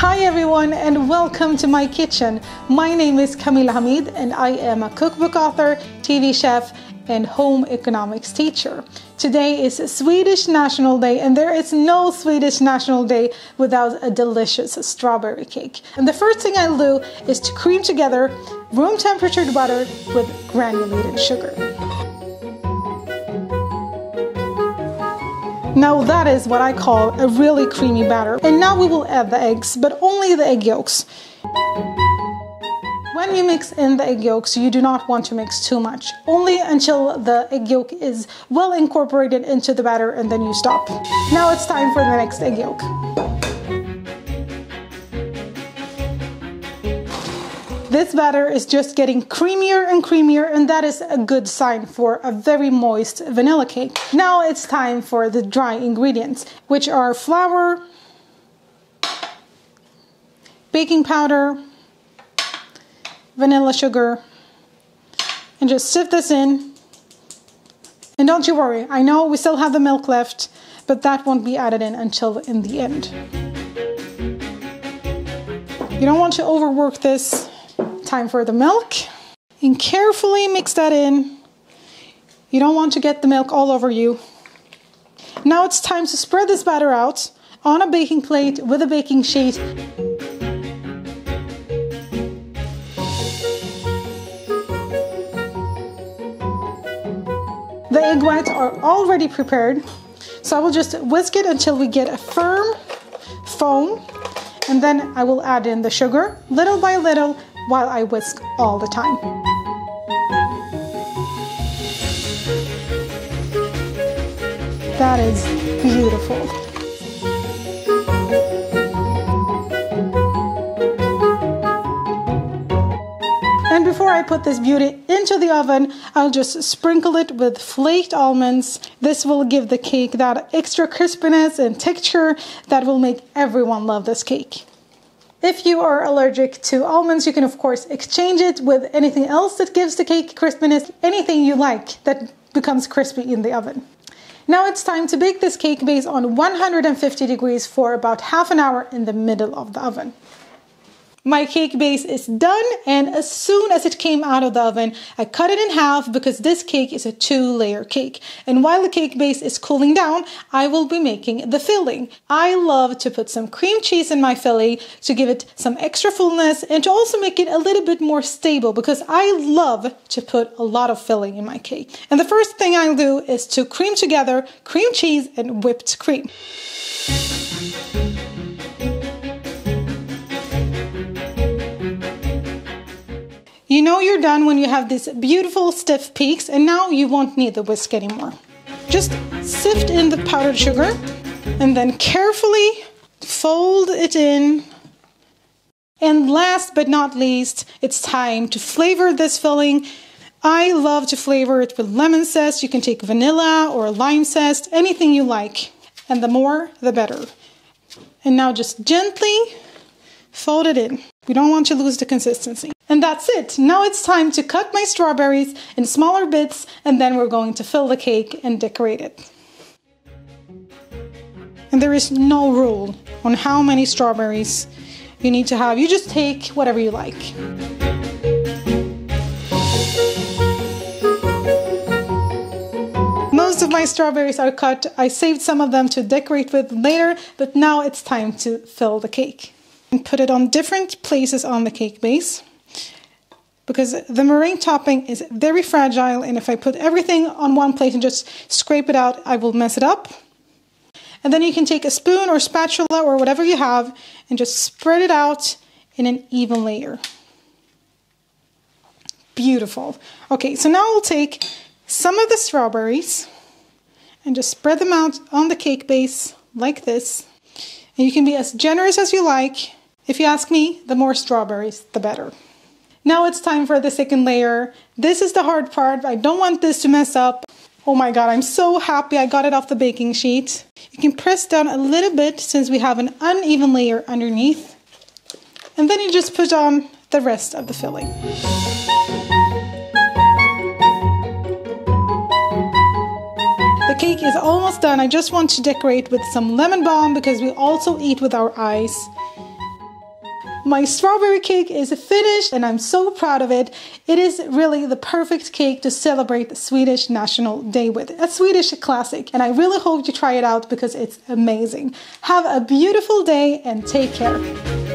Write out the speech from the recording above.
Hi everyone and welcome to my kitchen. My name is Camilla Hamid and I am a cookbook author, TV chef and home economics teacher. Today is Swedish National Day and there is no Swedish National Day without a delicious strawberry cake. And the first thing I'll do is to cream together room temperature butter with granulated sugar. Now that is what I call a really creamy batter. And now we will add the eggs, but only the egg yolks. When you mix in the egg yolks, you do not want to mix too much. Only until the egg yolk is well incorporated into the batter and then you stop. Now it's time for the next egg yolk. This batter is just getting creamier and creamier, and that is a good sign for a very moist vanilla cake. Now it's time for the dry ingredients, which are flour, baking powder, vanilla sugar, and just sift this in. And don't you worry, I know we still have the milk left, but that won't be added in until in the end. You don't want to overwork this. Time for the milk, and carefully mix that in. You don't want to get the milk all over you. Now it's time to spread this batter out on a baking plate with a baking sheet. The egg whites are already prepared, so I will just whisk it until we get a firm foam, and then I will add in the sugar little by little while I whisk all the time. That is beautiful. And before I put this beauty into the oven, I'll just sprinkle it with flaked almonds. This will give the cake that extra crispiness and texture that will make everyone love this cake. If you are allergic to almonds, you can of course exchange it with anything else that gives the cake crispiness, anything you like that becomes crispy in the oven. Now it's time to bake this cake base on 150 degrees for about half an hour in the middle of the oven. My cake base is done, and as soon as it came out of the oven, I cut it in half because this cake is a 2-layer cake. And while the cake base is cooling down, I will be making the filling. I love to put some cream cheese in my filling to give it some extra fullness and to also make it a little bit more stable because I love to put a lot of filling in my cake. And the first thing I'll do is to cream together cream cheese and whipped cream. You know you're done when you have these beautiful stiff peaks, and now you won't need the whisk anymore. Just sift in the powdered sugar and then carefully fold it in. And last but not least, it's time to flavor this filling. I love to flavor it with lemon zest. You can take vanilla or lime zest, anything you like. And the more, the better. And now just gently fold it in. We don't want to lose the consistency. And that's it. Now it's time to cut my strawberries in smaller bits, and then we're going to fill the cake and decorate it. And there is no rule on how many strawberries you need to have. You just take whatever you like. Most of my strawberries are cut. I saved some of them to decorate with later, but now it's time to fill the cake. And put it on different places on the cake base because the meringue topping is very fragile, and if I put everything on one plate and just scrape it out, I will mess it up. And then you can take a spoon or spatula or whatever you have and just spread it out in an even layer. Beautiful. Okay, so now we'll take some of the strawberries and just spread them out on the cake base like this. And you can be as generous as you like. If you ask me, the more strawberries, the better. Now it's time for the second layer. This is the hard part. I don't want this to mess up. Oh my God, I'm so happy I got it off the baking sheet. You can press down a little bit since we have an uneven layer underneath. And then you just put on the rest of the filling. The cake is almost done. I just want to decorate with some lemon balm because we also eat with our eyes. My strawberry cake is finished and I'm so proud of it. It is really the perfect cake to celebrate Swedish National Day with. A Swedish classic, and I really hope you try it out because it's amazing. Have a beautiful day and take care.